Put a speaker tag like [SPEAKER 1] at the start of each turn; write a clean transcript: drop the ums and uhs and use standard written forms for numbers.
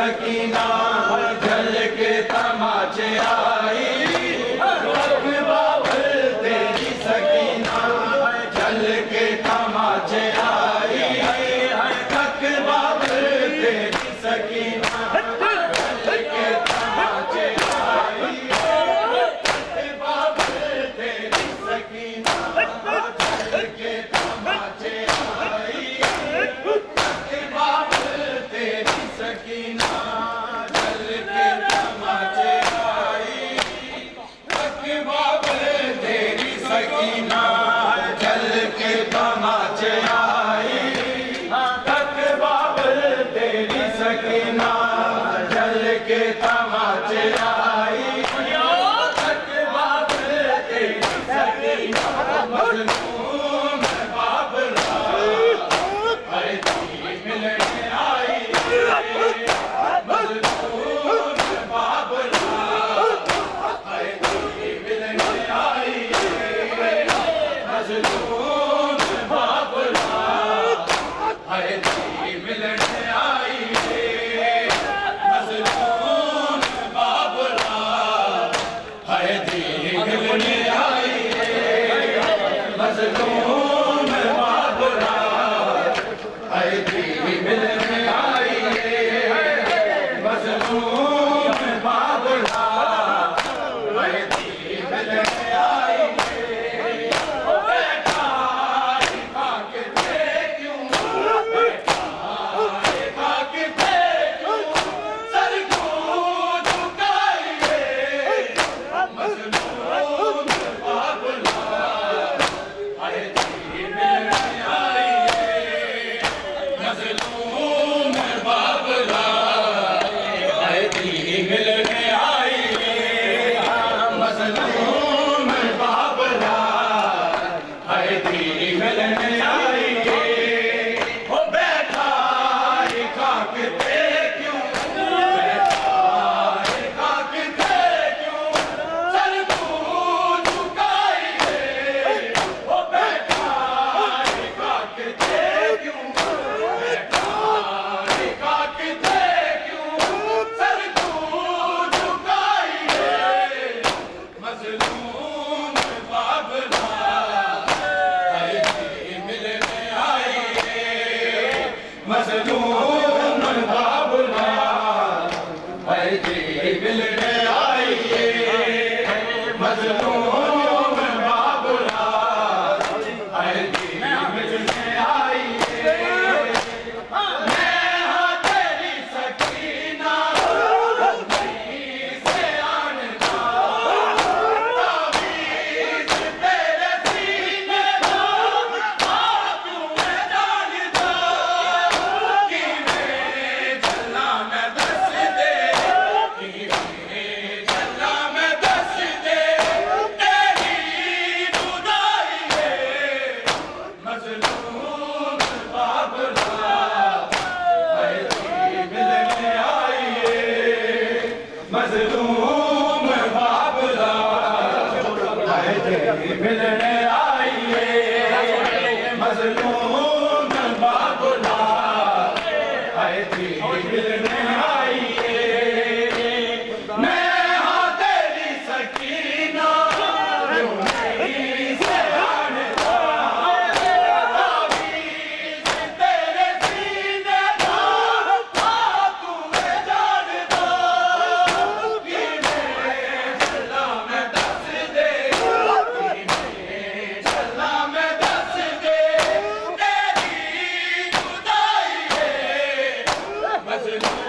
[SPEAKER 1] सकीना जल के तमाचे आई बाबल तेरी सकीना जल के तमाचे आई तक बाबल तेरी सकीना जल के तमाचे आई तक बाबल तेरी सकीना जल के तमाचे आई तक बाबल तेरी सकीना जल के तमाचे आई तक बाबल तेरी सकीना जल के तमाचे आई तक बाबल तेरी सकीना जल के तमाचे आई तक बाबल तेरी सकीना मजलूम बाबला अरे दी मिलने आई मजलूम बाबला अरे दी मिलने आई मजलूम बाबला अरे दी मिलने आई मजलूम बाबला अरे दी मिलने आई मजलूम बाबला अरे दी मिलने आई मजलूम बाबला अरे दी मिलने आई बैठा खाक थे क्यों बैठा खाक थे क्यों सर को झुकाइए मजलूम बाबला अरे दी मिलने आई मजलूम बाबला अरे दी मिलने आई मजलूम बाबला अरे दी मिलने आई ओ बैठा खाक थे क्यों बैठा खाक थे क्यों सर को झुकाइए ओ बैठा खाक थे क्यों बैठा खाक थे क्यों सर को झुकाइए मजलूम बाबला अरे दी मिलने आई मजलूम बाबला अरे दी मिलने आई मजलूम बाबला अरे दी मिलने आई मैं हाँ तेरी सकीना नहीं से आनता तावीज़ तेरे सीने का तू मैं जानता कि मैं चलना मैं दस दे कि मैं चलना मैं दस दे तेरी जुदाई है मजलूम बाबला अरे दी मिलने आई मजलूम बाबला अरे दी मिलने आई मजलूम बाबला अरे दी मिलने आई मैं हाँ तेरी सकीना क्यों नहीं से आनता तावीज़ तेरे सीने का तू मैं जानता कि मैं चलना मैं दस दे कि मैं चलना मैं दस दे तेरी जुदाई है मजलूम